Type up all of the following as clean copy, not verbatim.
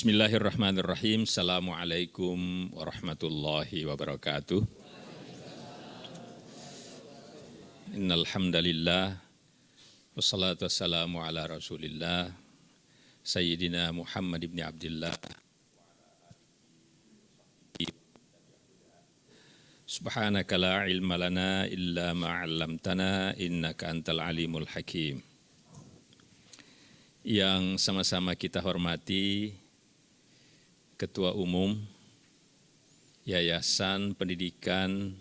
Bismillahirrahmanirrahim. Assalamualaikum warahmatullahi wabarakatuh. Innal hamdalillah wassalatu wassalamu ala Rasulillah Sayyidina Muhammad ibn Abdillah. Subhanaka la ilma lana illa ma 'allamtana innaka antal alimul hakim. Yang sama-sama kita hormati Ketua Umum Yayasan Pendidikan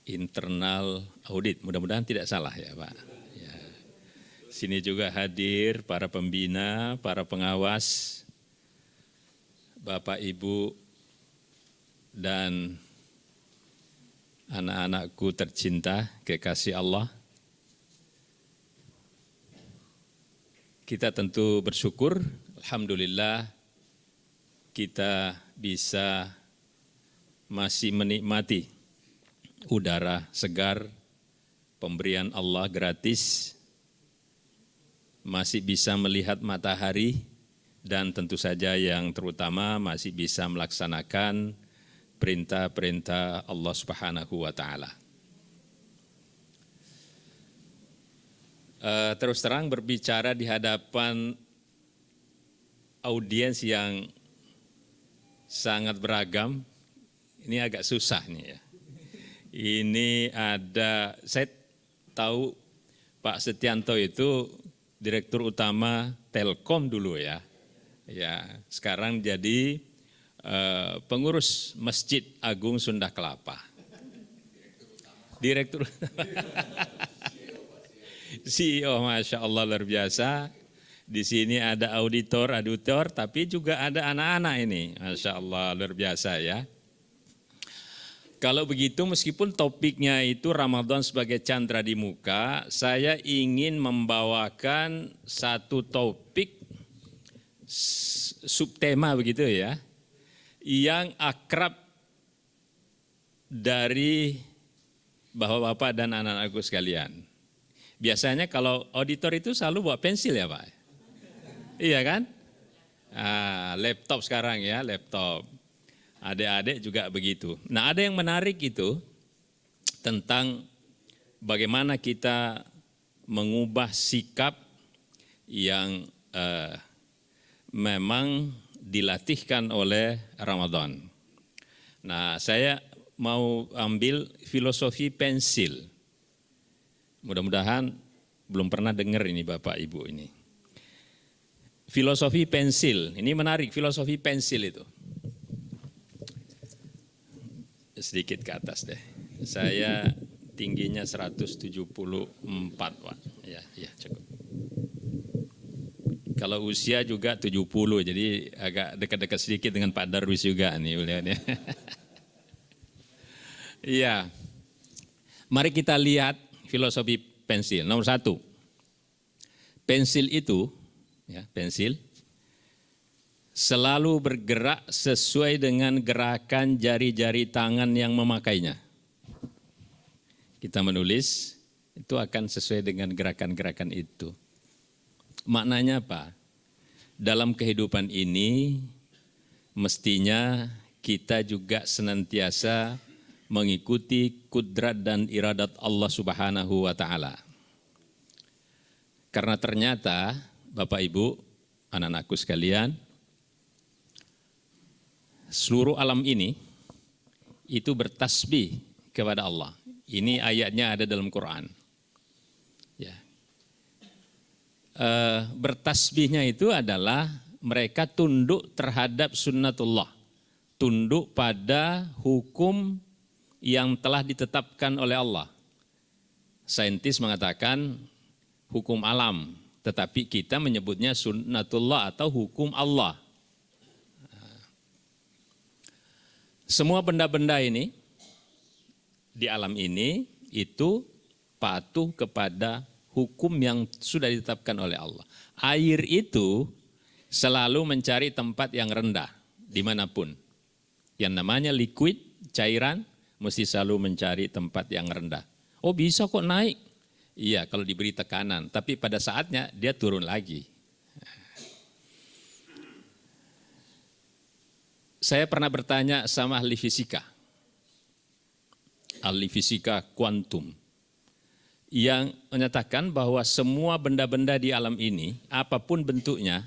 Internal Audit, mudah-mudahan tidak salah ya Pak. Ya. Sini juga hadir para pembina, para pengawas, Bapak Ibu dan anak-anakku tercinta, kekasih Allah. Kita tentu bersyukur, alhamdulillah kita bisa masih menikmati udara segar, pemberian Allah gratis, masih bisa melihat matahari, dan tentu saja yang terutama masih bisa melaksanakan perintah-perintah Allah Subhanahu wa Ta'ala. Terus terang berbicara di hadapan audiens yang sangat beragam, ini agak susah nih ya. Ini ada, saya tahu Pak Setianto itu Direktur Utama Telkom dulu ya. Ya, sekarang jadi pengurus Masjid Agung Sunda Kelapa. Direktur CEO, Masya Allah luar biasa. Di sini ada auditor, tapi juga ada anak-anak ini. Masya Allah luar biasa ya. Kalau begitu meskipun topiknya itu Ramadan sebagai candra di muka, saya ingin membawakan satu topik subtema begitu ya, yang akrab dari bapak-bapak dan anak-anakku sekalian. Biasanya kalau auditor itu selalu bawa pensil ya Pak? Iya kan? Laptop sekarang ya, laptop. Adik-adik juga begitu. Nah ada yang menarik itu tentang bagaimana kita mengubah sikap yang memang dilatihkan oleh Ramadan. Nah saya mau ambil filosofi pensil. Mudah-mudahan belum pernah dengar ini Bapak Ibu ini. Filosofi pensil, ini menarik filosofi pensil itu. Sedikit ke atas deh. Saya tingginya 174 Pak. Ya cukup. Kalau usia juga 70, jadi agak dekat-dekat sedikit dengan Pak Darwis juga nih beliaunya. Iya. Mari kita lihat filosofi pensil. Nomor 1, pensil itu, ya, pensil selalu bergerak sesuai dengan gerakan jari-jari tangan yang memakainya. Kita menulis, itu akan sesuai dengan gerakan-gerakan itu. Maknanya apa? Dalam kehidupan ini, mestinya kita juga senantiasa mengikuti kudrat dan iradat Allah Subhanahu wa Ta'ala. Karena ternyata Bapak Ibu, anak-anakku sekalian, seluruh alam ini itu bertasbih kepada Allah. Ini ayatnya ada dalam Quran. Ya. Bertasbihnya itu adalah mereka tunduk terhadap sunnatullah, tunduk pada hukum yang telah ditetapkan oleh Allah. Saintis mengatakan hukum alam, tetapi kita menyebutnya sunnatullah atau hukum Allah. Semua benda-benda ini di alam ini itu patuh kepada hukum yang sudah ditetapkan oleh Allah. Air itu selalu mencari tempat yang rendah dimanapun. Yang namanya liquid, cairan, mesti selalu mencari tempat yang rendah. Oh bisa kok naik. Iya kalau diberi tekanan, tapi pada saatnya dia turun lagi. Saya pernah bertanya sama ahli fisika kuantum, yang menyatakan bahwa semua benda-benda di alam ini, apapun bentuknya,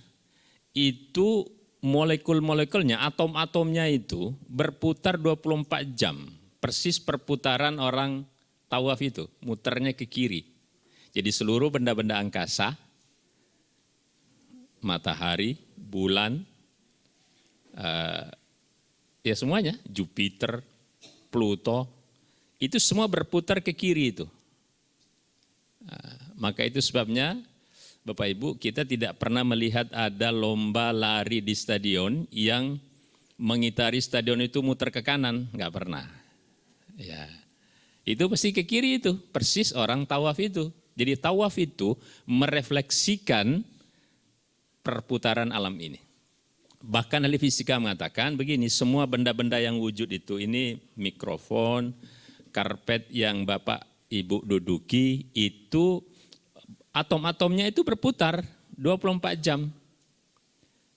itu molekul-molekulnya, atom-atomnya itu berputar 24 jam. Persis perputaran orang tawaf itu, muternya ke kiri. Jadi seluruh benda-benda angkasa, matahari, bulan, ya semuanya, Jupiter, Pluto, itu semua berputar ke kiri itu. Maka itu sebabnya Bapak Ibu, kita tidak pernah melihat ada lomba lari di stadion yang mengitari stadion itu muter ke kanan, enggak pernah. Ya. Itu pasti ke kiri itu, persis orang tawaf itu. Jadi tawaf itu merefleksikan perputaran alam ini. Bahkan ahli fisika mengatakan begini, semua benda-benda yang wujud itu, ini mikrofon, karpet yang Bapak Ibu duduki, itu atom-atomnya itu berputar 24 jam.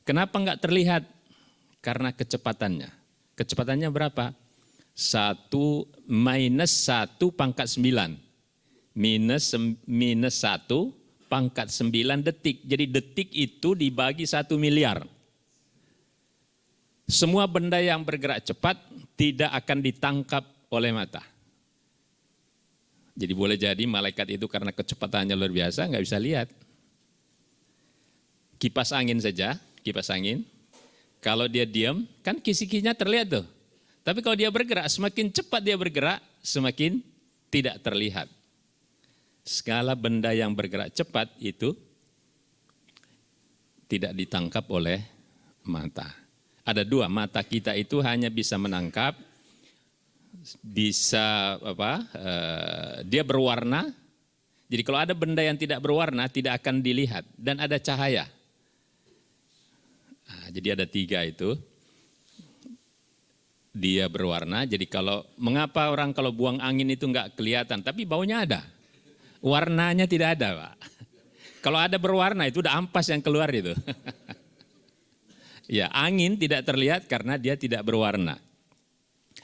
Kenapa enggak terlihat? Karena kecepatannya. Kecepatannya berapa? 1 minus 1 pangkat 9. Minus 1 pangkat 9 detik. Jadi detik itu dibagi 1 miliar. Semua benda yang bergerak cepat tidak akan ditangkap oleh mata. Jadi boleh jadi malaikat itu karena kecepatannya luar biasa nggak bisa lihat. Kipas angin saja, kipas angin, kalau dia diam kan kisi-kisinya terlihat tuh. Tapi kalau dia bergerak, semakin cepat dia bergerak, semakin tidak terlihat. Segala benda yang bergerak cepat itu tidak ditangkap oleh mata. Ada 2, mata kita itu hanya bisa menangkap, bisa dia berwarna. Jadi kalau ada benda yang tidak berwarna tidak akan dilihat, dan ada cahaya. Nah, jadi ada 3 itu. Dia berwarna, jadi mengapa orang kalau buang angin itu enggak kelihatan, tapi baunya ada. Warnanya tidak ada, Pak. Kalau ada berwarna itu udah ampas yang keluar itu. Ya, angin tidak terlihat karena dia tidak berwarna.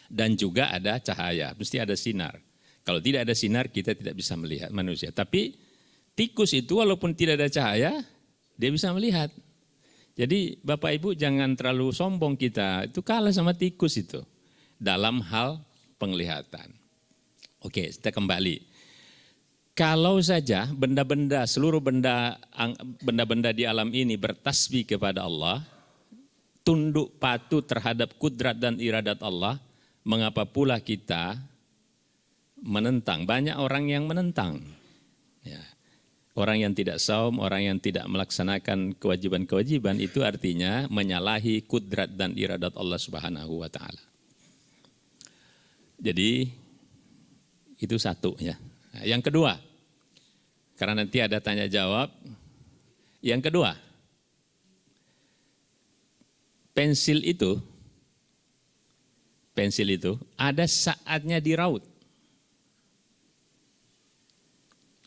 Dan juga ada cahaya, mesti ada sinar. Kalau tidak ada sinar kita tidak bisa melihat manusia. Tapi tikus itu walaupun tidak ada cahaya, dia bisa melihat. Jadi Bapak Ibu jangan terlalu sombong kita, itu kalah sama tikus itu dalam hal penglihatan. Oke, kita kembali. Kalau saja benda-benda, seluruh benda-benda di alam ini bertasbih kepada Allah, tunduk patuh terhadap kudrat dan iradat Allah, mengapa pula kita menentang? Banyak orang yang menentang. Ya. Orang yang tidak saum, orang yang tidak melaksanakan kewajiban-kewajiban itu artinya menyalahi kudrat dan iradat Allah Subhanahu wa taala. Jadi itu satu ya. Nah, yang kedua, karena nanti ada tanya jawab. Yang kedua, pensil itu ada saatnya diraut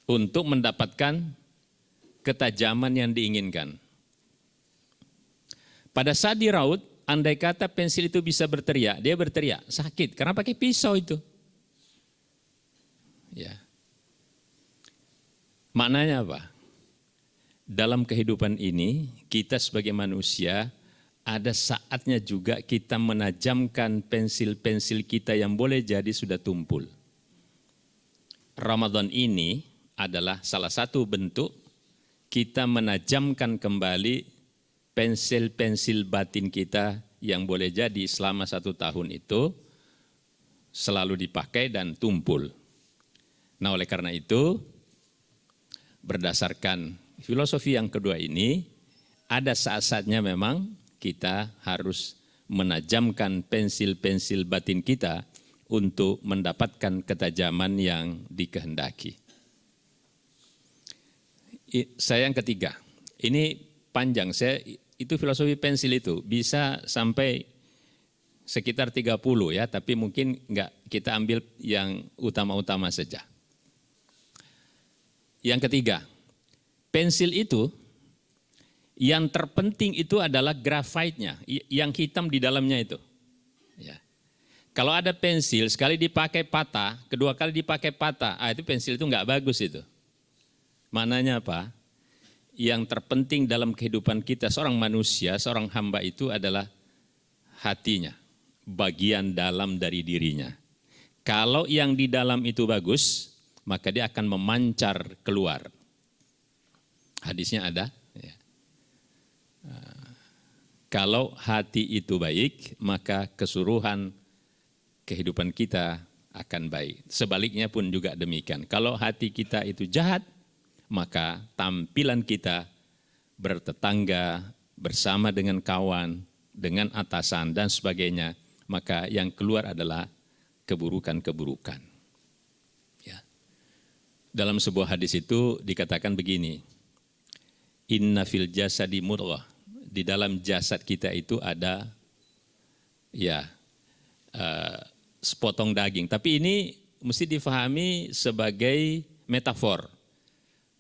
untuk mendapatkan ketajaman yang diinginkan. Pada saat diraut, andai kata pensil itu bisa berteriak, dia berteriak sakit karena pakai pisau itu. Ya. Maknanya apa? Dalam kehidupan ini kita sebagai manusia ada saatnya juga kita menajamkan pensil-pensil kita yang boleh jadi sudah tumpul. Ramadan ini adalah salah satu bentuk kita menajamkan kembali pensil-pensil batin kita yang boleh jadi selama 1 tahun itu selalu dipakai dan tumpul. Nah, oleh karena itu, berdasarkan filosofi yang kedua ini, ada saat-saatnya memang kita harus menajamkan pensil-pensil batin kita untuk mendapatkan ketajaman yang dikehendaki. Saya yang ketiga, ini panjang, itu filosofi pensil itu bisa sampai sekitar 30 ya, tapi mungkin enggak, kita ambil yang utama-utama saja. Yang ketiga, pensil itu Yang terpenting itu adalah grafitnya, yang hitam di dalamnya itu. Ya. Kalau ada pensil, sekali dipakai patah, kedua kali dipakai patah, itu pensil itu nggak bagus itu. Maknanya apa? Yang terpenting dalam kehidupan kita, seorang manusia, seorang hamba itu adalah hatinya, bagian dalam dari dirinya. Kalau yang di dalam itu bagus, maka dia akan memancar keluar. Hadisnya ada. Ya. Kalau hati itu baik, maka keseluruhan kehidupan kita akan baik. Sebaliknya pun juga demikian. Kalau hati kita itu jahat, maka tampilan kita bertetangga, bersama dengan kawan, dengan atasan dan sebagainya, maka yang keluar adalah keburukan-keburukan. Ya. Dalam sebuah hadis itu dikatakan begini, inna fil jasadi mudghah, di dalam jasad kita itu ada sepotong daging. Tapi ini mesti difahami sebagai metafor.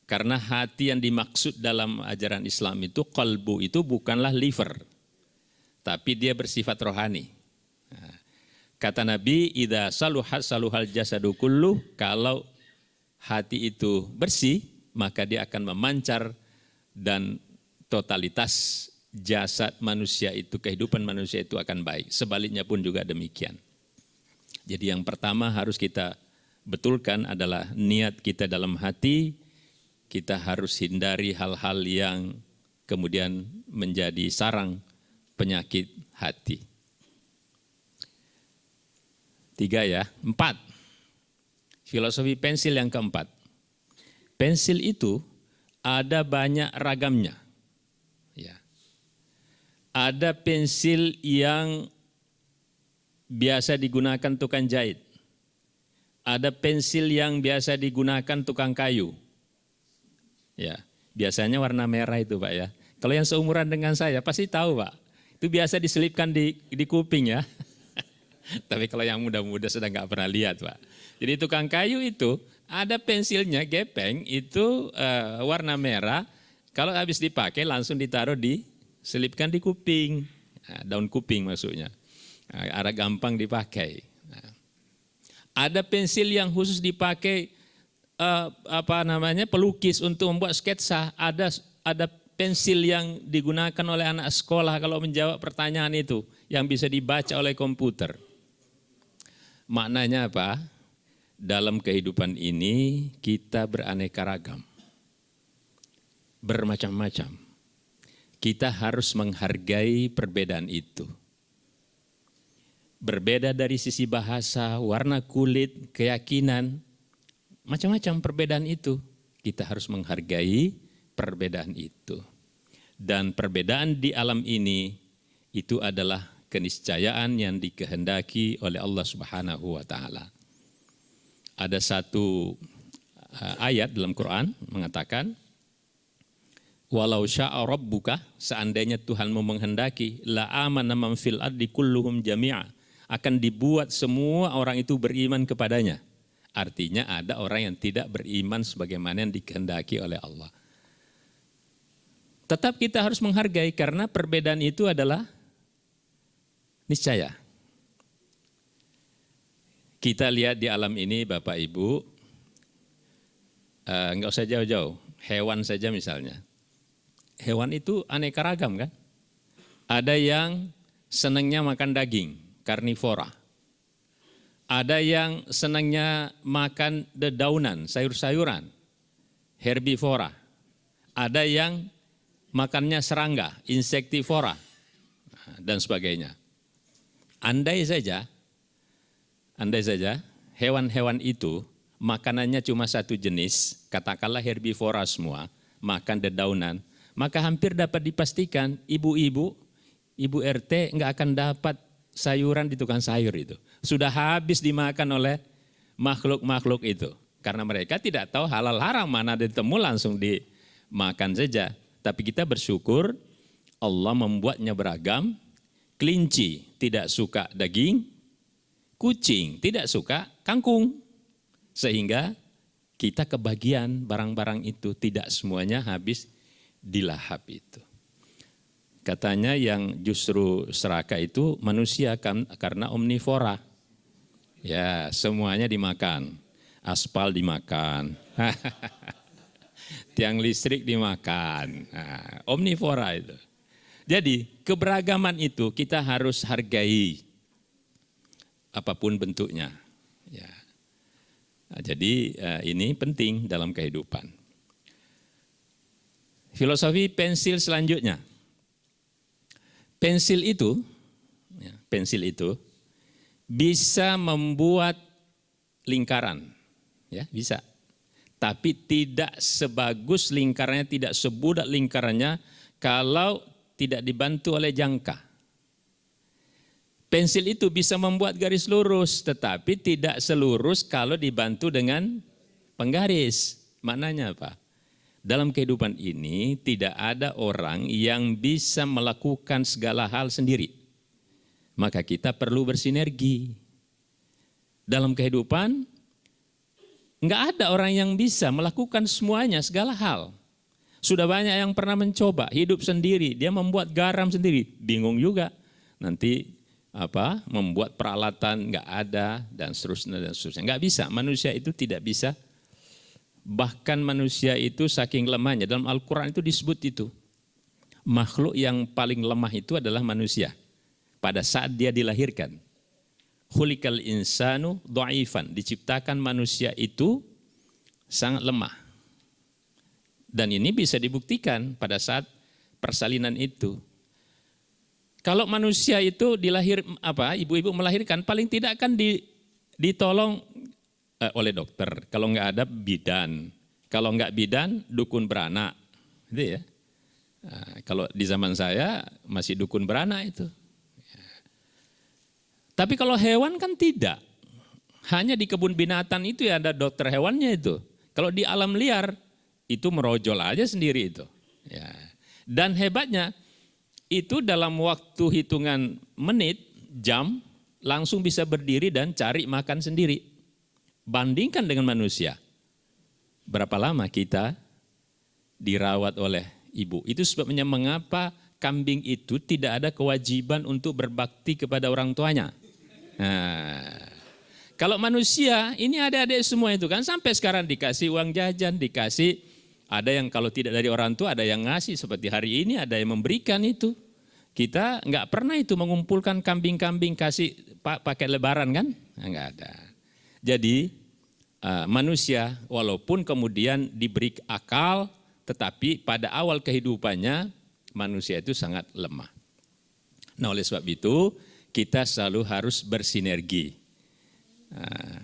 Karena hati yang dimaksud dalam ajaran Islam itu, qalbu itu bukanlah liver. Tapi dia bersifat rohani. Kata Nabi, idza saluhat saluhal jasadu kulluh, kalau hati itu bersih, maka dia akan memancar dan totalitas jasad manusia itu, kehidupan manusia itu akan baik. Sebaliknya pun juga demikian. Jadi yang pertama harus kita betulkan adalah niat kita dalam hati, kita harus hindari hal-hal yang kemudian menjadi sarang penyakit hati. 3 4. Filosofi pensil yang keempat. Pensil itu ada banyak ragamnya. Ya. Ada pensil yang biasa digunakan tukang jahit. Ada pensil yang biasa digunakan tukang kayu. Ya, biasanya warna merah itu Pak ya. Kalau yang seumuran dengan saya pasti tahu Pak. Itu biasa diselipkan di kuping ya. Tapi kalau yang muda-muda sudah nggak pernah lihat Pak. Jadi tukang kayu itu ada pensilnya gepeng itu warna merah. Kalau habis dipakai langsung ditaruh selipkan di kuping. Daun kuping maksudnya. Ada gampang dipakai. Ada pensil yang khusus dipakai pelukis untuk membuat sketsa. Ada pensil yang digunakan oleh anak sekolah kalau menjawab pertanyaan itu yang bisa dibaca oleh komputer. Maknanya apa? Dalam kehidupan ini kita beraneka ragam. Bermacam-macam. Kita harus menghargai perbedaan itu. Berbeda dari sisi bahasa, warna kulit, keyakinan, macam-macam perbedaan itu. Kita harus menghargai perbedaan itu. Dan perbedaan di alam ini itu adalah keniscayaan yang dikehendaki oleh Allah Subhanahu wa taala. Ada satu ayat dalam Quran mengatakan, walau syaa rabbuka, seandainya Tuhanmu menghendaki, la amana man fil ardi kulluhum jami'a, akan dibuat semua orang itu beriman kepadanya. Artinya ada orang yang tidak beriman sebagaimana yang dikehendaki oleh Allah. Tetap kita harus menghargai karena perbedaan itu adalah niscaya. Kita lihat di alam ini Bapak Ibu, enggak usah jauh-jauh, hewan saja misalnya. Hewan itu aneka ragam kan? Ada yang senangnya makan daging, karnivora. Ada yang senangnya makan dedaunan, sayur-sayuran, herbivora. Ada yang makannya serangga, insektivora, dan sebagainya. Andai saja hewan-hewan itu makanannya cuma satu jenis, katakanlah herbivora semua, makan dedaunan, maka hampir dapat dipastikan ibu RT enggak akan dapat sayuran di tukang sayur itu. Sudah habis dimakan oleh makhluk-makhluk itu. Karena mereka tidak tahu halal haram, mana ditemu langsung dimakan saja. Tapi kita bersyukur Allah membuatnya beragam. Kelinci tidak suka daging, kucing tidak suka kangkung. Sehingga kita kebagian barang-barang itu, tidak semuanya habis dilahap itu. Katanya yang justru serakah itu manusia kan, karena omnivora. Ya, semuanya dimakan. Aspal dimakan. Tiang listrik dimakan. Nah, omnivora itu. Jadi keberagaman itu kita harus hargai apapun bentuknya. Ya. Nah, jadi ini penting dalam kehidupan. Filosofi pensil selanjutnya. Pensil itu bisa membuat lingkaran, ya bisa. Tapi tidak sebagus lingkarannya, tidak sebudak lingkarannya kalau tidak dibantu oleh jangka. Pensil itu bisa membuat garis lurus, tetapi tidak selurus kalau dibantu dengan penggaris. Maknanya apa? Dalam kehidupan ini tidak ada orang yang bisa melakukan segala hal sendiri. Maka kita perlu bersinergi. Dalam kehidupan enggak ada orang yang bisa melakukan semuanya, segala hal. Sudah banyak yang pernah mencoba hidup sendiri, dia membuat garam sendiri, bingung juga. Nanti membuat peralatan enggak ada dan seterusnya. Enggak bisa, manusia itu tidak bisa. Bahkan manusia itu saking lemahnya, dalam Al-Quran itu disebut itu. Makhluk yang paling lemah itu adalah manusia. Pada saat dia dilahirkan. Khuliqal insanu dhaifan, diciptakan manusia itu sangat lemah. Dan ini bisa dibuktikan pada saat persalinan itu. Kalau manusia itu ibu-ibu melahirkan, paling tidak kan ditolong oleh dokter, kalau enggak ada bidan, kalau enggak bidan dukun beranak, gitu ya. Nah, kalau di zaman saya masih dukun beranak itu. Tapi kalau hewan kan tidak, hanya di kebun binatang itu ya ada dokter hewannya itu. Kalau di alam liar itu merojol aja sendiri itu. Ya. Dan hebatnya itu dalam waktu hitungan menit, jam langsung bisa berdiri dan cari makan sendiri. Bandingkan dengan manusia, berapa lama kita dirawat oleh ibu. Itu sebabnya mengapa kambing itu tidak ada kewajiban untuk berbakti kepada orang tuanya. Nah, kalau manusia, ini adik-adik semua itu kan sampai sekarang dikasih uang jajan, dikasih, ada yang kalau tidak dari orang tua ada yang ngasih, seperti hari ini ada yang memberikan itu. Kita enggak pernah itu mengumpulkan kambing-kambing kasih paket lebaran kan? Enggak ada. Jadi manusia walaupun kemudian diberi akal, tetapi pada awal kehidupannya manusia itu sangat lemah. Nah, oleh sebab itu kita selalu harus bersinergi.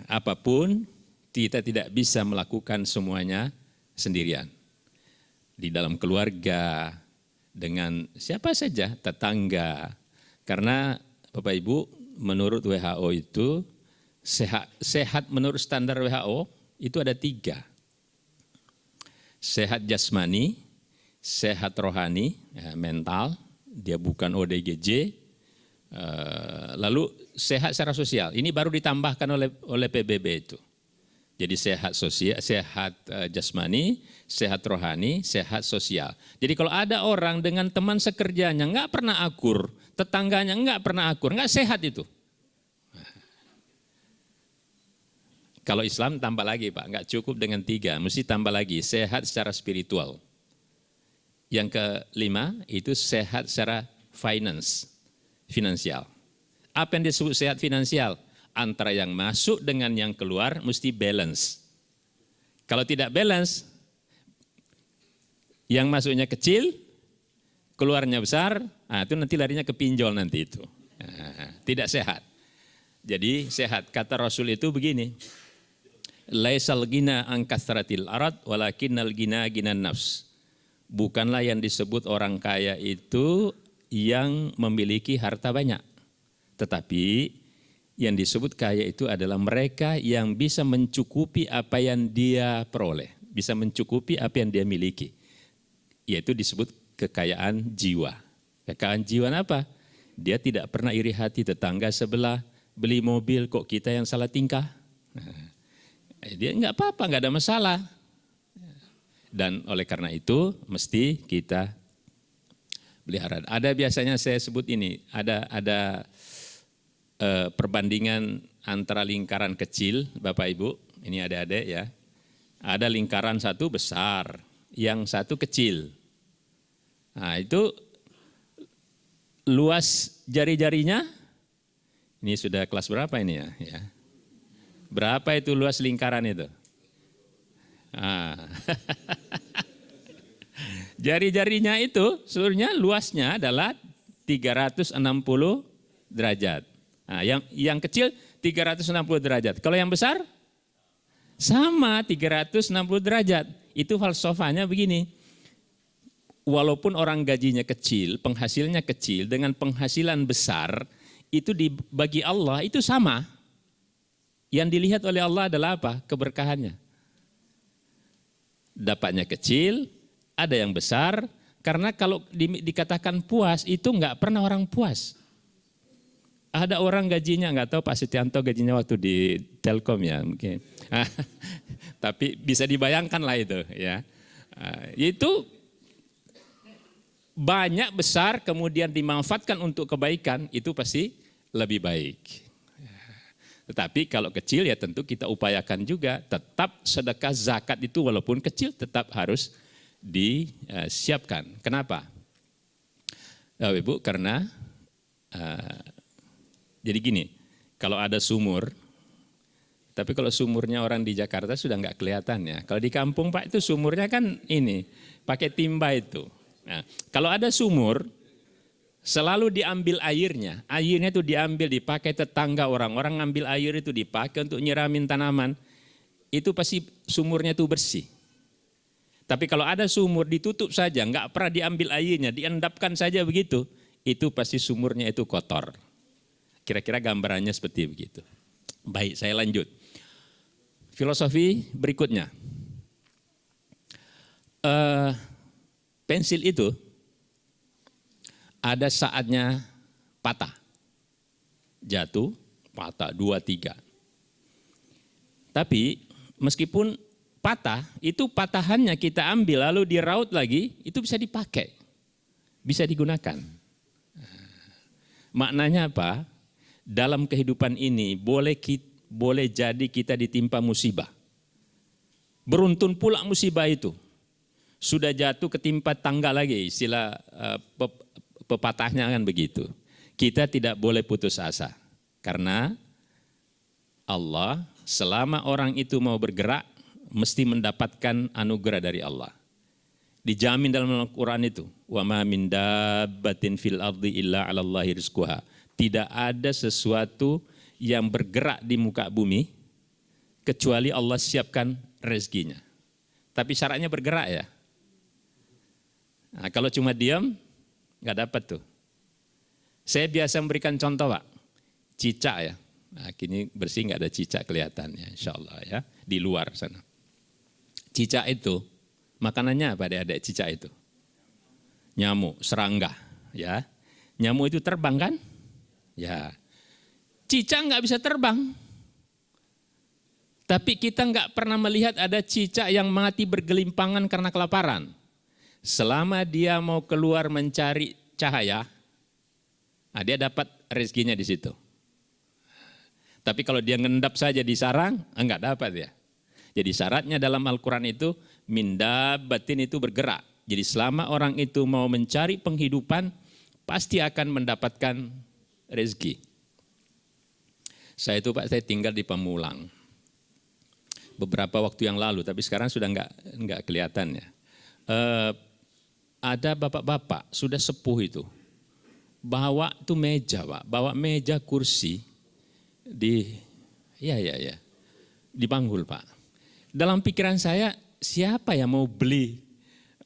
Apapun kita tidak bisa melakukan semuanya sendirian. Di dalam keluarga, dengan siapa saja, tetangga. Karena Bapak Ibu, menurut WHO itu sehat menurut standar WHO itu ada 3. Sehat jasmani, sehat rohani, ya, mental, dia bukan ODGJ, lalu sehat secara sosial. Ini baru ditambahkan oleh PBB itu. Jadi sehat sosial, sehat jasmani, sehat rohani, sehat sosial. Jadi kalau ada orang dengan teman sekerjanya enggak pernah akur, tetangganya enggak pernah akur, enggak sehat itu. Kalau Islam tambah lagi Pak, enggak cukup dengan 3, mesti tambah lagi, sehat secara spiritual. Yang kelima itu sehat secara finansial. Apa yang disebut sehat finansial? Antara yang masuk dengan yang keluar mesti balance. Kalau tidak balance, yang masuknya kecil, keluarnya besar, itu nanti larinya ke pinjol nanti itu. Tidak sehat. Jadi sehat, kata Rasul itu begini, laisal gina an kasratil arad walakinnal gina ginan nafs. Bukanlah yang disebut orang kaya itu yang memiliki harta banyak. Tetapi yang disebut kaya itu adalah mereka yang bisa mencukupi apa yang dia peroleh. Bisa mencukupi apa yang dia miliki. Yaitu disebut kekayaan jiwa. Kekayaan jiwa apa? Dia tidak pernah iri hati tetangga sebelah beli mobil kok kita yang salah tingkah. Dia enggak apa-apa, enggak ada masalah. Dan oleh karena itu mesti kita peliharaan. Ada biasanya saya sebut ini, ada perbandingan antara lingkaran kecil, Bapak Ibu, ini adik-adik ya. Ada lingkaran satu besar, yang satu kecil. Nah itu luas jari-jarinya, ini sudah kelas berapa ini ya? Berapa itu luas lingkaran itu? Jari-jarinya itu seluruhnya luasnya adalah 360 derajat. Nah, yang kecil 360 derajat. Kalau yang besar sama 360 derajat. Itu falsafahnya begini. Walaupun orang gajinya kecil, penghasilnya kecil dengan penghasilan besar, itu bagi Allah itu sama. Yang dilihat oleh Allah adalah apa? Keberkahannya. Dapatnya kecil, ada yang besar, karena kalau dikatakan puas itu enggak pernah orang puas. Ada orang gajinya, enggak tahu Pak Setianto gajinya waktu di Telkom ya mungkin. Tapi bisa dibayangkan lah itu ya. Itu banyak besar kemudian dimanfaatkan untuk kebaikan itu pasti lebih baik. Tetapi kalau kecil ya tentu kita upayakan juga tetap sedekah zakat itu walaupun kecil tetap harus disiapkan. Kenapa? Ibu karena jadi gini, kalau ada sumur, tapi kalau sumurnya orang di Jakarta sudah enggak kelihatan ya. Kalau di kampung Pak itu sumurnya kan ini pakai timba itu. Nah, kalau ada sumur selalu diambil airnya itu diambil dipakai tetangga orang ngambil air itu dipakai untuk nyiramin tanaman, itu pasti sumurnya itu bersih. Tapi kalau ada sumur ditutup saja, enggak pernah diambil airnya, diendapkan saja begitu, itu pasti sumurnya itu kotor. Kira-kira gambarannya seperti begitu. Baik, saya lanjut. Filosofi berikutnya. Pensil itu ada saatnya patah. Jatuh, patah, 2, 3. Tapi meskipun patah, itu patahannya kita ambil lalu diraut lagi, itu bisa dipakai. Bisa digunakan. Maknanya apa? Dalam kehidupan ini boleh jadi kita ditimpa musibah. Beruntun pula musibah itu. Sudah jatuh ketimpa tangga lagi, istilah pepatahnya kan begitu. Kita tidak boleh putus asa. Karena Allah selama orang itu mau bergerak mesti mendapatkan anugerah dari Allah. Dijamin dalam Al-Quran itu. Wa ma min dabbatin fil ardi illa 'alallahi rizquha. Tidak ada sesuatu yang bergerak di muka bumi kecuali Allah siapkan rezekinya. Tapi syaratnya bergerak ya. Nah, kalau cuma diam nggak dapat tuh. Saya biasa memberikan contoh Pak, cicak ya. Nah, kini bersih nggak ada cicak kelihatan ya, insya Allah ya di luar sana. Cicak itu makanannya apa adik-adik cicak itu? Nyamuk, serangga ya. Nyamuk itu terbang kan? Ya, cicak nggak bisa terbang. Tapi kita nggak pernah melihat ada cicak yang mati bergelimpangan karena kelaparan. Selama dia mau keluar mencari cahaya, nah dia dapat rezekinya di situ. Tapi kalau dia ngendap saja di sarang, enggak dapat ya. Jadi syaratnya dalam Al-Quran itu, min dabbatin itu bergerak. Jadi selama orang itu mau mencari penghidupan, pasti akan mendapatkan rezeki. Saya tinggal di Pamulang. Beberapa waktu yang lalu, tapi sekarang sudah enggak kelihatan ya. Ada bapak-bapak, sudah sepuh itu. Bawa tuh meja Pak, bawa meja kursi di Banggul Pak. Dalam pikiran saya, siapa yang mau beli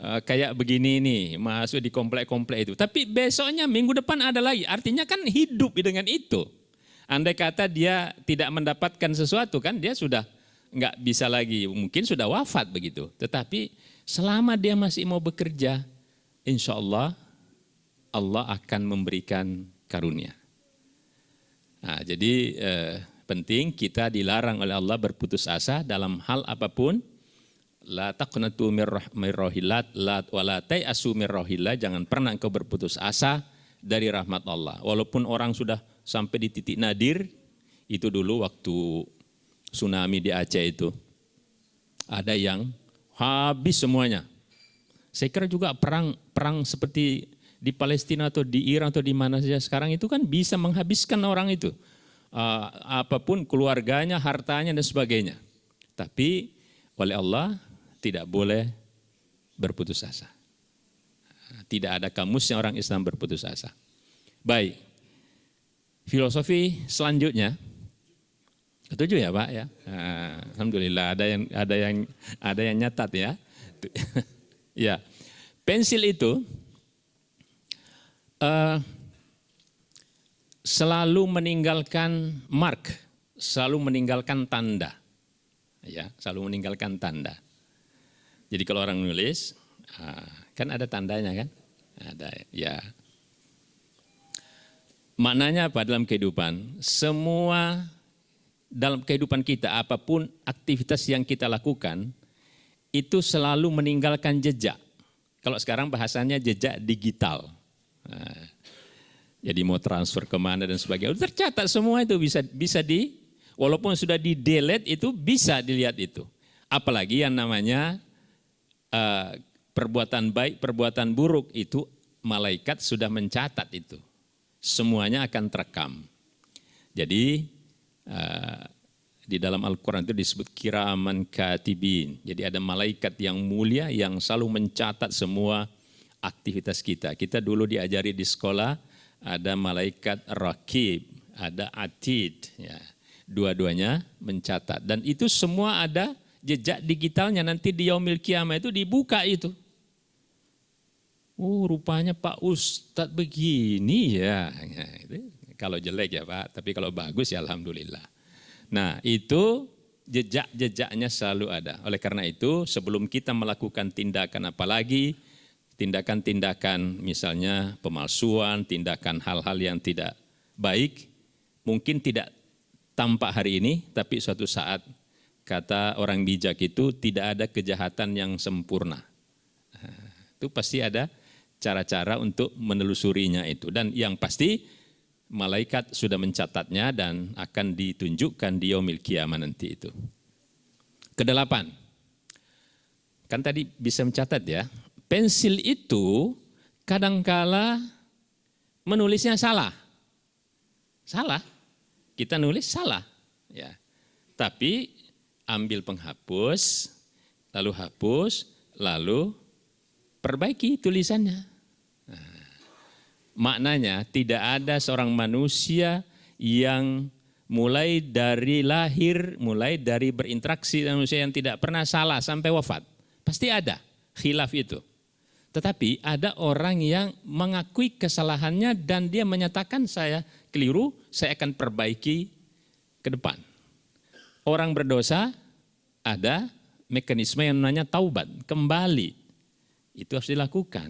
kayak begini nih, masuk di komplek-komplek itu. Tapi besoknya minggu depan ada lagi, artinya kan hidup dengan itu. Andai kata dia tidak mendapatkan sesuatu kan dia sudah enggak bisa lagi, mungkin sudah wafat begitu. Tetapi selama dia masih mau bekerja, insya Allah, Allah akan memberikan karunia. Nah, jadi penting kita dilarang oleh Allah berputus asa dalam hal apapun. La taqnatu mir rahillat wa la ta'asu mir rahillah, jangan pernah engkau berputus asa dari rahmat Allah. Walaupun orang sudah sampai di titik nadir, itu dulu waktu tsunami di Aceh itu, ada yang habis semuanya. Saya kira juga perang seperti di Palestina atau di Iran atau di mana saja sekarang itu kan bisa menghabiskan orang itu. Apapun keluarganya, hartanya dan sebagainya. Tapi oleh Allah tidak boleh berputus asa. Tidak ada kamusnya orang Islam berputus asa. Baik. Filosofi selanjutnya. Setuju ya Pak ya? Alhamdulillah ada yang nyatat ya. Ya. Pensil itu selalu meninggalkan mark, selalu meninggalkan tanda. Ya, selalu meninggalkan tanda. Jadi kalau orang nulis, kan ada tandanya kan? Ada ya. Maknanya apa dalam kehidupan? Semua dalam kehidupan kita, apapun aktivitas yang kita lakukan, itu selalu meninggalkan jejak. Kalau sekarang bahasanya jejak digital. Jadi mau transfer kemana dan sebagainya, tercatat semua itu bisa walaupun sudah di delete itu bisa dilihat itu. Apalagi yang namanya perbuatan baik, perbuatan buruk itu malaikat sudah mencatat itu. Semuanya akan terekam. Jadi di dalam Al-Quran itu disebut kiraman katibin. Jadi ada malaikat yang mulia yang selalu mencatat semua aktivitas kita. Kita dulu diajari di sekolah ada malaikat raqib, ada atid. Ya. Dua-duanya mencatat. Dan itu semua ada jejak digitalnya, nanti di yaumil qiyamah itu dibuka itu. Rupanya Pak Ustadz begini ya. Itu kalau jelek ya Pak, tapi kalau bagus ya alhamdulillah. Nah itu jejak-jejaknya selalu ada. Oleh karena itu sebelum kita melakukan tindakan apalagi, tindakan-tindakan misalnya pemalsuan, tindakan hal-hal yang tidak baik, mungkin tidak tampak hari ini, tapi suatu saat kata orang bijak itu tidak ada kejahatan yang sempurna. Itu pasti ada cara-cara untuk menelusurinya itu. Dan yang pasti malaikat sudah mencatatnya dan akan ditunjukkan di yaumil qiyamah nanti itu. Kedelapan, kan tadi bisa mencatat ya, pensil itu kadangkala menulisnya salah. Salah, kita nulis salah. Ya. Tapi ambil penghapus, lalu hapus, lalu perbaiki tulisannya. Nah, maknanya tidak ada seorang manusia yang mulai dari lahir, mulai dari berinteraksi dengan manusia yang tidak pernah salah sampai wafat. Pasti ada khilaf itu. Tetapi ada orang yang mengakui kesalahannya dan dia menyatakan saya keliru, saya akan perbaiki ke depan. Orang berdosa ada mekanisme yang namanya taubat, kembali. Itu harus dilakukan.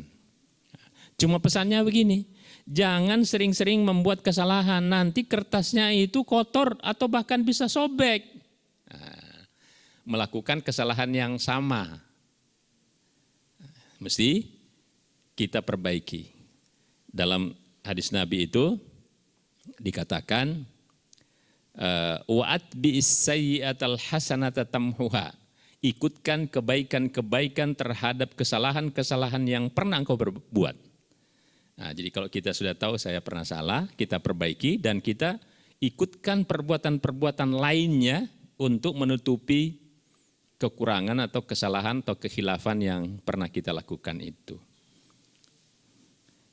Cuma pesannya begini, jangan sering-sering membuat kesalahan, nanti kertasnya itu kotor atau bahkan bisa sobek. Melakukan kesalahan yang sama. Mesti kita perbaiki. Dalam hadis Nabi itu dikatakan, wa'at bi'is sayyi'atal hasanata tamhuha. Ikutkan kebaikan-kebaikan terhadap kesalahan-kesalahan yang pernah engkau berbuat. Nah, jadi kalau kita sudah tahu saya pernah salah, kita perbaiki dan kita ikutkan perbuatan-perbuatan lainnya untuk menutupi kekurangan atau kesalahan atau kekhilafan yang pernah kita lakukan itu.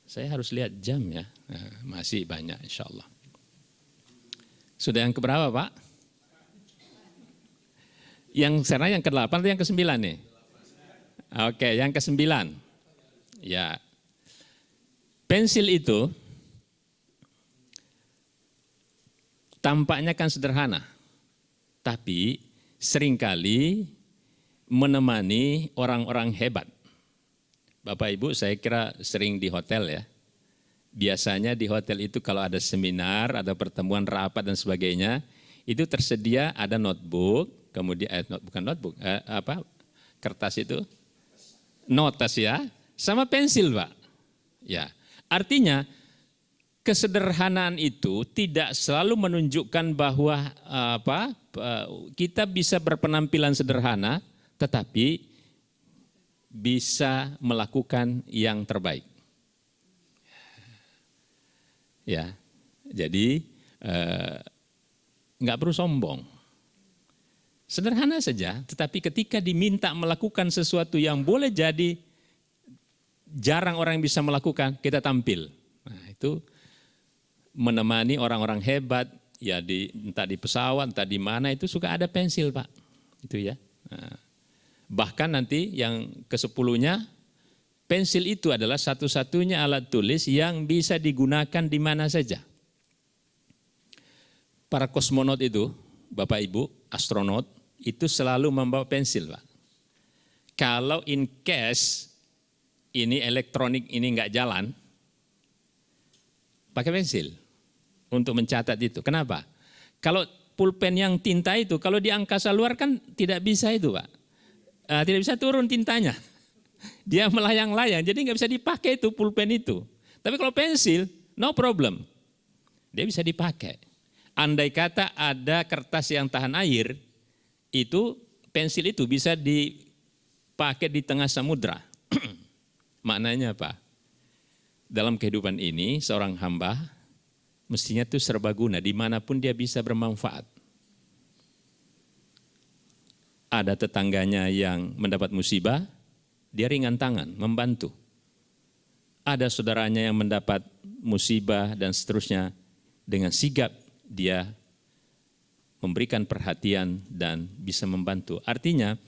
Saya harus lihat jam ya, nah, masih banyak insya Allah. Sudah yang keberapa Pak? Yang sana yang ke-8 atau yang ke-9 nih? Oke, yang ke-9. Ya. Pensil itu tampaknya kan sederhana, tapi seringkali menemani orang-orang hebat. Bapak Ibu saya kira sering di hotel ya. Biasanya di hotel itu kalau ada seminar, ada pertemuan rapat dan sebagainya, itu tersedia ada notebook, kemudian Kertas itu, notes ya, sama pensil Pak. Ya, artinya kesederhanaan itu tidak selalu menunjukkan bahwa kita bisa berpenampilan sederhana, tetapi bisa melakukan yang terbaik. Ya, jadi nggak perlu sombong. Sederhana saja, tetapi ketika diminta melakukan sesuatu yang boleh jadi jarang orang yang bisa melakukan, kita tampil. Nah, itu menemani orang-orang hebat, ya entah di pesawat, entah di mana, itu suka ada pensil Pak. Itu ya. Nah, bahkan nanti yang ke-10-nya, pensil itu adalah satu-satunya alat tulis yang bisa digunakan di mana saja. Para kosmonot itu, Bapak Ibu, astronot, itu selalu membawa pensil Pak. Kalau in case ini elektronik ini enggak jalan, pakai pensil untuk mencatat itu. Kenapa? Kalau pulpen yang tinta itu, kalau di angkasa luar kan tidak bisa itu Pak. Tidak bisa turun tintanya. Dia melayang-layang, jadi nggak bisa dipakai itu pulpen itu. Tapi kalau pensil, no problem. Dia bisa dipakai. Andai kata ada kertas yang tahan air, itu pensil itu bisa dipakai di tengah samudra. Maknanya apa? Dalam kehidupan ini seorang hamba mestinya itu serbaguna, dimanapun dia bisa bermanfaat. Ada tetangganya yang mendapat musibah, dia ringan tangan, membantu. Ada saudaranya yang mendapat musibah dan seterusnya, dengan sigap dia memberikan perhatian dan bisa membantu. Artinya,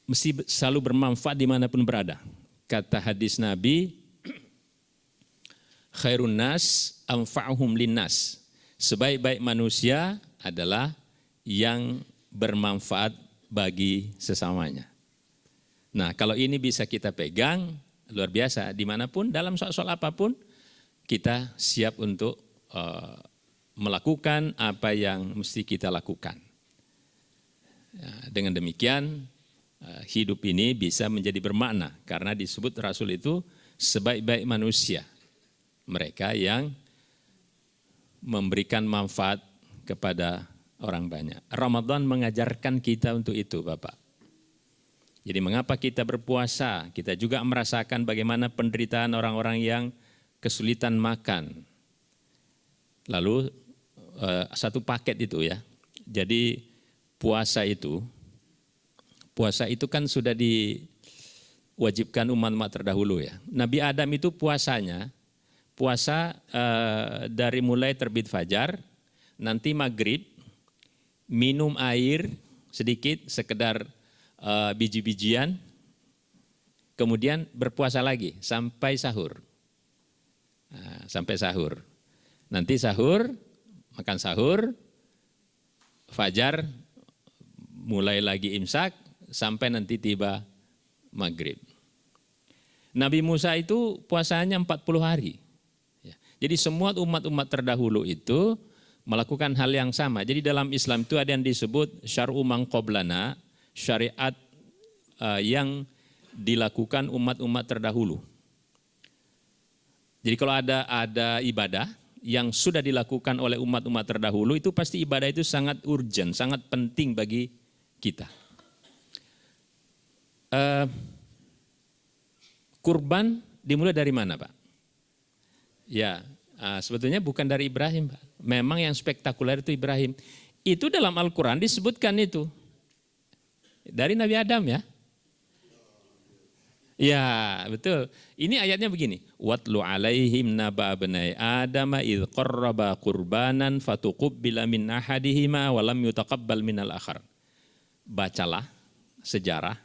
mesti selalu bermanfaat dimanapun berada. Kata hadis Nabi, khairun nas anfa'uhum linnas. Sebaik-baik manusia adalah yang bermanfaat bagi sesamanya. Nah, kalau ini bisa kita pegang, luar biasa, dimanapun, dalam soal-soal apapun, kita siap untuk melakukan apa yang mesti kita lakukan. Dengan demikian, hidup ini bisa menjadi bermakna, karena disebut Rasul itu sebaik-baik manusia. Mereka yang memberikan manfaat kepada orang banyak. Ramadan mengajarkan kita untuk itu, Bapak. Jadi mengapa kita berpuasa? Kita juga merasakan bagaimana penderitaan orang-orang yang kesulitan makan. Lalu satu paket itu ya. Jadi puasa itu kan sudah diwajibkan umat-umat terdahulu ya. Nabi Adam itu puasa dari mulai terbit fajar, nanti maghrib, minum air sedikit, sekedar biji-bijian, kemudian berpuasa lagi sampai sahur. Sampai sahur. Nanti sahur, makan sahur, fajar, mulai lagi imsak, sampai nanti tiba maghrib. Nabi Musa itu puasanya 40 hari. Jadi semua umat-umat terdahulu itu melakukan hal yang sama. Jadi dalam Islam itu ada yang disebut syar'u man qablana, syariat yang dilakukan umat-umat terdahulu. Jadi kalau ada ibadah yang sudah dilakukan oleh umat-umat terdahulu, itu pasti ibadah itu sangat urgent, sangat penting bagi kita. Kurban dimulai dari mana, Pak? Ya, sebetulnya bukan dari Ibrahim, Pak. Memang yang spektakuler itu Ibrahim. Itu dalam Al-Quran disebutkan itu. Dari Nabi Adam ya. Ya, betul. Ini ayatnya begini. Watlu alaihim naba abnai Adama idh qarraba qurbanan fatuqubbila min ahadihima wa lam yutaqabbal minal akhar. Bacalah sejarah,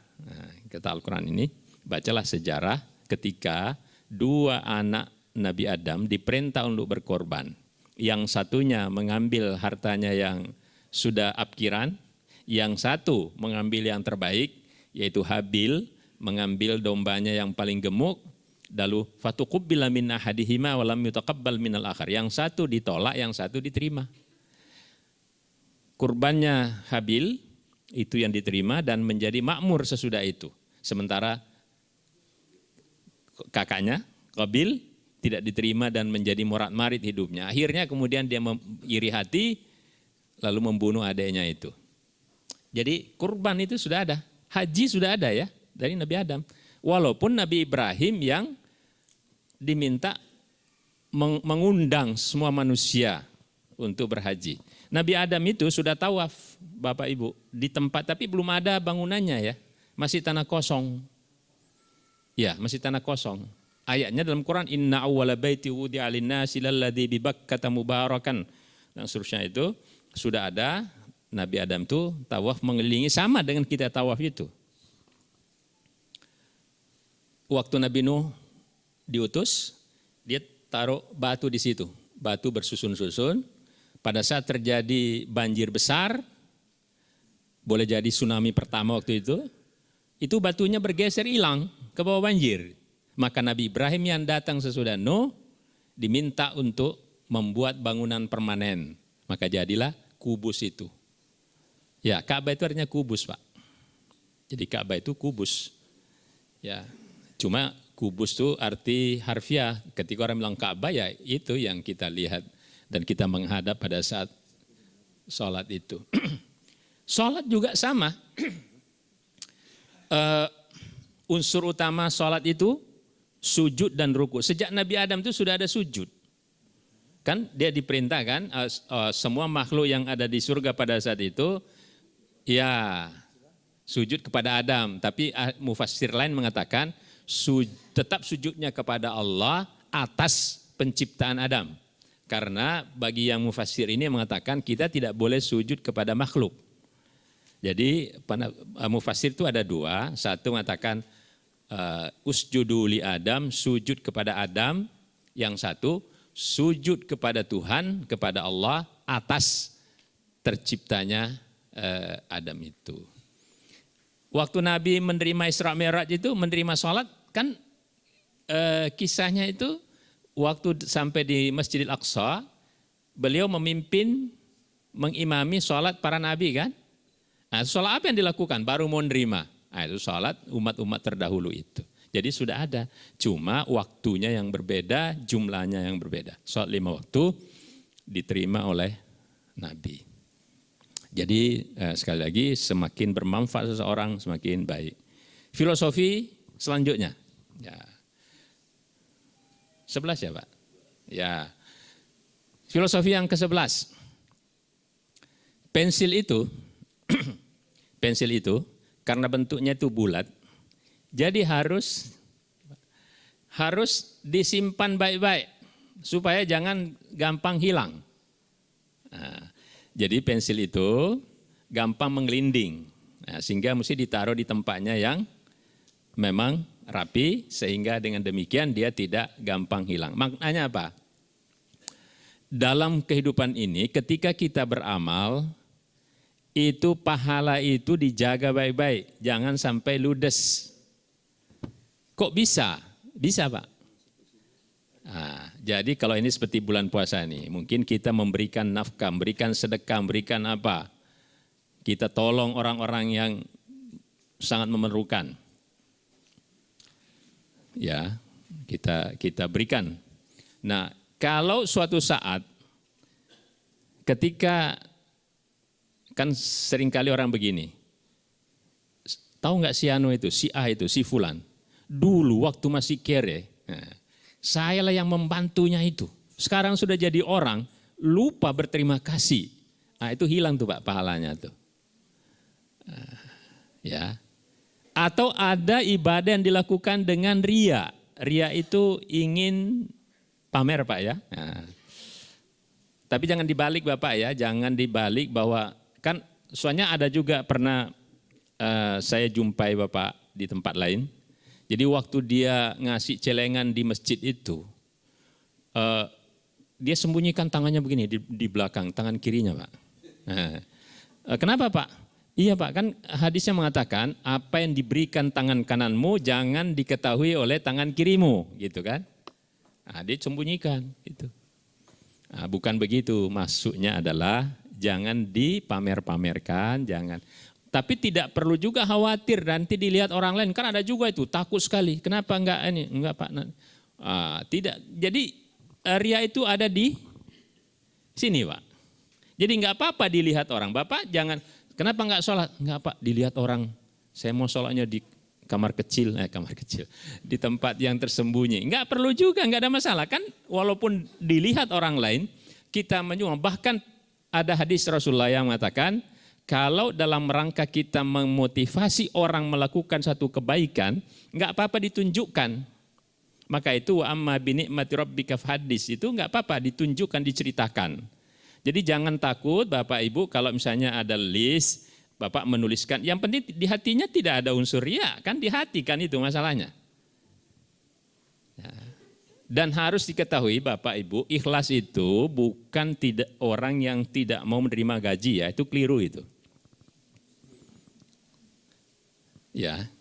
kata Al-Quran ini, bacalah sejarah ketika dua anak Nabi Adam diperintah untuk berkorban. Yang satunya mengambil hartanya yang sudah abkiran, yang satu mengambil yang terbaik, yaitu Habil, mengambil dombanya yang paling gemuk, lalu fatuqubbila min ahadihima wa lam yutaqabbal minal akhar. Yang satu ditolak, yang satu diterima. Kurbannya Habil itu yang diterima dan menjadi makmur sesudah itu. Sementara kakaknya Qabil tidak diterima dan menjadi morat-marit hidupnya. Akhirnya kemudian dia iri hati lalu membunuh adiknya itu. Jadi kurban itu sudah ada, haji sudah ada ya dari Nabi Adam. Walaupun Nabi Ibrahim yang diminta mengundang semua manusia untuk berhaji. Nabi Adam itu sudah tawaf Bapak Ibu di tempat tapi belum ada bangunannya ya. Masih tanah kosong. Ya, masih tanah kosong. Ayatnya dalam Quran inna awwala baiti wudi'a lin-nasi lalladzi bi Bakkata mubarakan dan seterusnya itu sudah ada. Nabi Adam itu tawaf mengelilingi sama dengan kita tawaf itu. Waktu Nabi Nuh diutus, dia taruh batu di situ. Batu bersusun-susun. Pada saat terjadi banjir besar, boleh jadi tsunami pertama waktu itu batunya bergeser hilang ke bawah banjir. Maka Nabi Ibrahim yang datang sesudah Nuh diminta untuk membuat bangunan permanen. Maka jadilah kubus itu. Ya, Ka'bah itu artinya kubus, Pak. Jadi Ka'bah itu kubus. Ya, cuma kubus itu arti harfiah. Ketika orang bilang Ka'bah ya itu yang kita lihat dan kita menghadap pada saat sholat itu. Sholat juga sama. Unsur utama sholat itu sujud dan ruku. Sejak Nabi Adam itu sudah ada sujud. Kan dia diperintahkan semua makhluk yang ada di surga pada saat itu ya sujud kepada Adam. Tapi mufassir lain mengatakan tetap sujudnya kepada Allah atas penciptaan Adam. Karena bagi yang mufassir ini mengatakan kita tidak boleh sujud kepada makhluk. Jadi mufassir itu ada dua. Satu mengatakan usjudu li Adam, sujud kepada Adam. Yang satu sujud kepada Tuhan, kepada Allah atas terciptanya Adam itu. Waktu Nabi menerima Isra Mi'raj itu, menerima sholat, kan kisahnya itu waktu sampai di Masjidil Aqsa, beliau memimpin, mengimami sholat para nabi kan. Nah, sholat apa yang dilakukan? Baru mau nerima. Nah, itu sholat umat-umat terdahulu itu. Jadi sudah ada, cuma waktunya yang berbeda, jumlahnya yang berbeda. Sholat 5 waktu diterima oleh Nabi. Jadi sekali lagi semakin bermanfaat seseorang semakin baik. Filosofi selanjutnya. Ya. 11 ya Pak? Ya. Filosofi yang ke-11. Pensil itu karena bentuknya itu bulat, jadi harus disimpan baik-baik supaya jangan gampang hilang. Nah, jadi pensil itu gampang menggelinding, sehingga mesti ditaruh di tempatnya yang memang rapi, sehingga dengan demikian dia tidak gampang hilang. Maknanya apa? Dalam kehidupan ini ketika kita beramal, itu pahala itu dijaga baik-baik, jangan sampai ludes. Kok bisa? Bisa Pak. Nah, jadi kalau ini seperti bulan puasa nih, mungkin kita memberikan nafkah, memberikan sedekah, memberikan apa, kita tolong orang-orang yang sangat memerlukan. Ya, kita berikan. Nah, kalau suatu saat ketika kan seringkali orang begini, tahu nggak si Anu itu, si A itu, si Fulan, dulu waktu masih kere, saya lah yang membantunya itu. Sekarang sudah jadi orang, lupa berterima kasih. Nah, itu hilang tuh Pak pahalanya tuh. Ya. Atau ada ibadah yang dilakukan dengan ria. Ria itu ingin pamer Pak ya. Nah. Tapi jangan dibalik Bapak ya, jangan dibalik bahwa kan soalnya ada juga pernah saya jumpai Bapak di tempat lain. Jadi waktu dia ngasih celengan di masjid itu, dia sembunyikan tangannya begini di belakang, tangan kirinya Pak. Nah, kenapa Pak? Iya Pak, kan hadisnya mengatakan apa yang diberikan tangan kananmu jangan diketahui oleh tangan kirimu, gitu kan. Nah, dia sembunyikan gitu. Nah, bukan begitu, maksudnya adalah jangan dipamer-pamerkan, jangan. Tapi tidak perlu juga khawatir nanti dilihat orang lain. Kan ada juga itu takut sekali. Kenapa enggak ini? Enggak Pak. Tidak. Jadi ria itu ada di sini Pak. Jadi enggak apa-apa dilihat orang. Bapak jangan, kenapa enggak sholat? Enggak Pak, dilihat orang. Saya mau sholatnya di kamar kecil, di tempat yang tersembunyi. Enggak perlu juga, enggak ada masalah. Kan walaupun dilihat orang lain, kita menyumbang. Bahkan ada hadis Rasulullah yang mengatakan, kalau dalam rangka kita memotivasi orang melakukan satu kebaikan, enggak apa-apa ditunjukkan. Maka itu amma binikmati rabbika fahadis, itu enggak apa-apa ditunjukkan, diceritakan. Jadi jangan takut Bapak Ibu kalau misalnya ada list, Bapak menuliskan, yang penting di hatinya tidak ada unsur ria, kan di hati kan itu masalahnya. Dan harus diketahui Bapak Ibu, ikhlas itu bukan tidak orang yang tidak mau menerima gaji ya, itu keliru itu. Ya,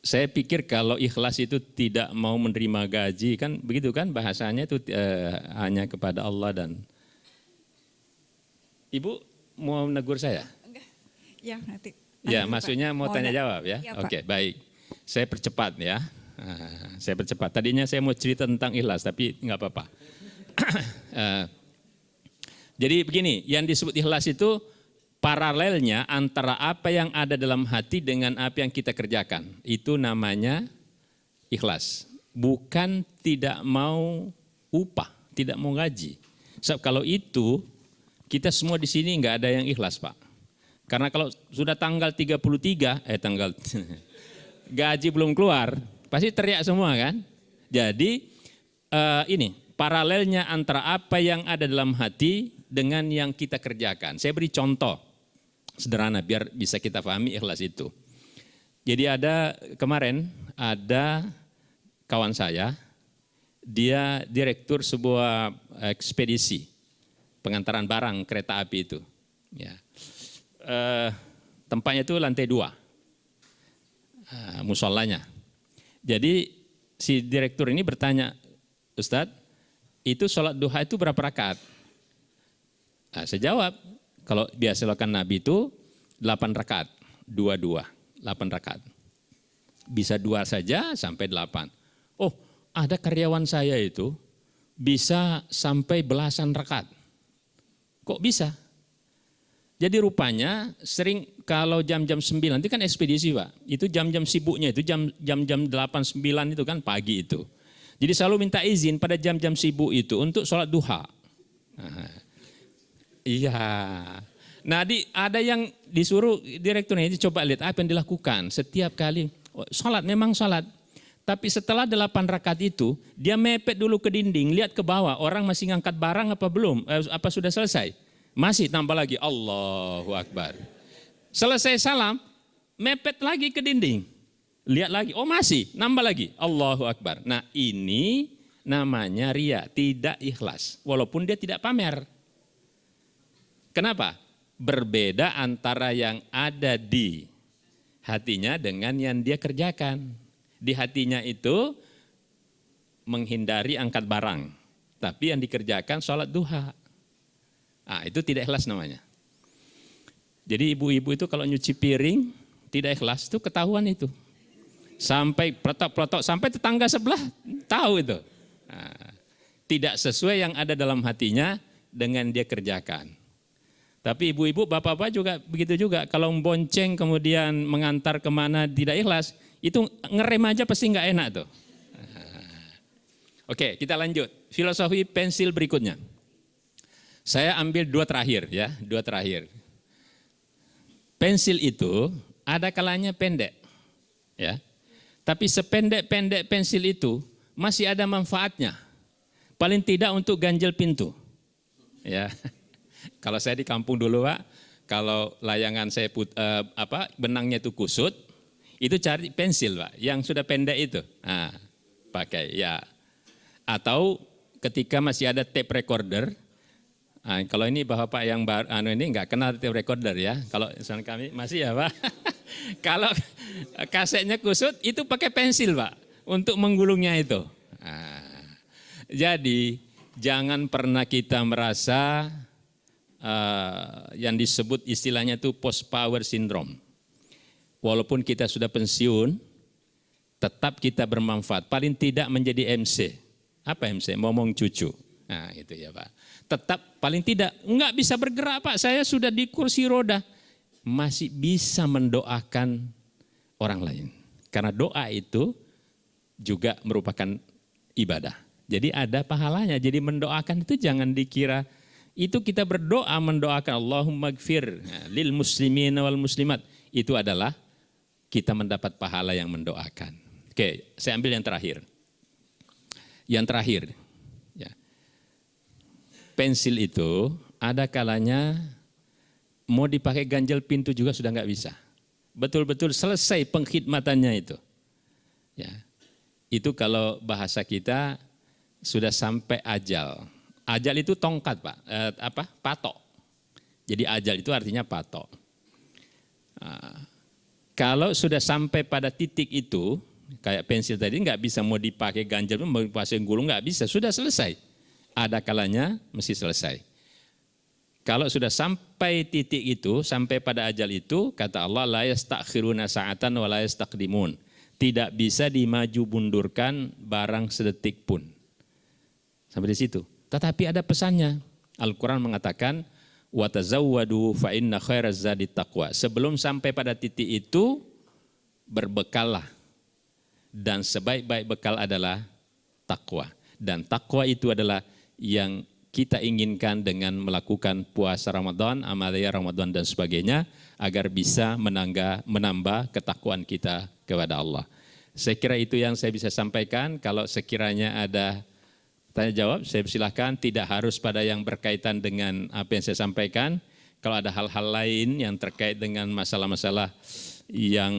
saya pikir kalau ikhlas itu tidak mau menerima gaji, kan begitu kan bahasanya itu hanya kepada Allah dan Ibu mau menegur saya? Enggak. Ya nanti. Ya maksudnya Pak. mau tanya jawab ya? Ya, Oke baik, saya percepat ya. Saya percepat, tadinya saya mau cerita tentang ikhlas tapi enggak apa-apa. Jadi begini, yang disebut ikhlas itu paralelnya antara apa yang ada dalam hati dengan apa yang kita kerjakan. Itu namanya ikhlas. Bukan tidak mau upah, tidak mau gaji. So, kalau itu, kita semua di sini enggak ada yang ikhlas Pak. Karena kalau sudah tanggal 33, gaji belum keluar, pasti teriak semua kan. Jadi ini paralelnya antara apa yang ada dalam hati dengan yang kita kerjakan. Saya beri contoh sederhana biar bisa kita pahami ikhlas itu. Jadi kemarin ada kawan saya, dia direktur sebuah ekspedisi pengantaran barang kereta api itu. Ya. Tempatnya itu lantai 2, musolanya. Jadi si direktur ini bertanya, Ustadz, itu sholat duha itu berapa rakaat? Nah, saya jawab, kalau biasa lakukan Nabi itu 8 rakaat, 2-2, 8 rakaat. Bisa 2 saja sampai 8. Oh, ada karyawan saya itu bisa sampai belasan rakaat. Kok bisa? Jadi rupanya sering kalau jam-jam 9, itu kan ekspedisi Pak, itu jam-jam sibuknya, itu jam-jam 8-9 itu kan pagi itu. Jadi selalu minta izin pada jam-jam sibuk itu untuk sholat duha. Iya. Nah ada yang disuruh direkturnya itu coba lihat apa yang dilakukan setiap kali sholat, memang sholat. Tapi setelah 8 rakaat itu dia mepet dulu ke dinding, lihat ke bawah orang masih ngangkat barang apa belum, apa sudah selesai. Masih tambah lagi Allahu Akbar. Selesai salam mepet lagi ke dinding. Lihat lagi, oh masih, nambah lagi Allahu Akbar. Nah ini namanya ria, tidak ikhlas walaupun dia tidak pamer. Kenapa? Berbeda antara yang ada di hatinya dengan yang dia kerjakan. Di hatinya itu menghindari angkat barang, tapi yang dikerjakan sholat duha. Nah, itu tidak ikhlas namanya. Jadi ibu-ibu itu kalau nyuci piring tidak ikhlas itu ketahuan itu. Sampai peletok-peletok, sampai tetangga sebelah tahu itu. Nah, tidak sesuai yang ada dalam hatinya dengan dia kerjakan. Tapi ibu-ibu, bapak-bapak juga begitu juga. Kalau bonceng kemudian mengantar kemana tidak ikhlas, itu ngerem aja pasti nggak enak tuh. Oke, kita lanjut. Filosofi pensil berikutnya. Saya ambil 2 terakhir ya, 2 terakhir. Pensil itu ada kalanya pendek, ya. Tapi sependek-pendek pensil itu masih ada manfaatnya. Paling tidak untuk ganjel pintu, ya. Kalau saya di kampung dulu Pak, kalau layangan saya benangnya itu kusut, itu cari pensil Pak, yang sudah pendek itu, nah, pakai ya. Atau ketika masih ada tape recorder, nah, kalau ini bapak yang ini nggak kenal tape recorder ya, kalau misalnya kami masih ya Pak. Kalau kasetnya kusut itu pakai pensil Pak, untuk menggulungnya itu. Nah, jadi jangan pernah kita merasa yang disebut istilahnya itu post power syndrome. walaupun kita sudah pensiun, tetap kita bermanfaat. Paling tidak menjadi MC. Apa MC? Momong cucu. Nah itu ya Pak. Tetap paling tidak, enggak bisa bergerak Pak, saya sudah di kursi roda. Masih bisa mendoakan orang lain. Karena doa itu juga merupakan ibadah. Jadi ada pahalanya. Jadi mendoakan itu jangan dikira, itu kita berdoa mendoakan Allahumma gfir lil muslimin wal muslimat. Itu adalah kita mendapat pahala yang mendoakan. Oke, saya ambil yang terakhir. Yang terakhir, ya. Pensil itu ada kalanya mau dipakai ganjel pintu juga sudah nggak bisa. Betul-betul selesai pengkhidmatannya itu. Ya. Itu kalau bahasa kita sudah sampai ajal. Ajal itu tongkat Pak, patok. Jadi ajal itu artinya patok. Kalau sudah sampai pada titik itu, kayak pensil tadi nggak bisa mau dipakai ganjel, mau dipakai gulung nggak bisa, sudah selesai. Ada kalanya mesti selesai. Kalau sudah sampai titik itu, sampai pada ajal itu, kata Allah, la yastakhiruna sa'atan wa la yastaqdimun. Tidak bisa dimaju mundurkan barang sedetik pun. Sampai di situ. Tetapi ada pesannya. Al-Quran mengatakan, wa tazawwadu fa inna khairaz zadi taqwa. Sebelum sampai pada titik itu, berbekallah. Dan sebaik-baik bekal adalah takwa. Dan takwa itu adalah yang kita inginkan dengan melakukan puasa Ramadan, amalia Ramadan dan sebagainya, agar bisa menambah ketakwaan kita kepada Allah. Saya kira itu yang saya bisa sampaikan. Kalau sekiranya ada tanya jawab, saya persilahkan. Tidak harus pada yang berkaitan dengan apa yang saya sampaikan. Kalau ada hal-hal lain yang terkait dengan masalah-masalah yang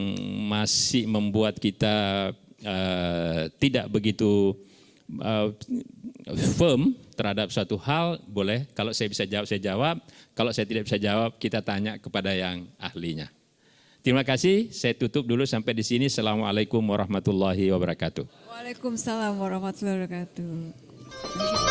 masih membuat kita tidak begitu firm terhadap suatu hal, boleh. Kalau saya bisa jawab, saya jawab. Kalau saya tidak bisa jawab, kita tanya kepada yang ahlinya. Terima kasih, saya tutup dulu sampai di sini. Assalamualaikum warahmatullahi wabarakatuh. Waalaikumsalam warahmatullahi wabarakatuh.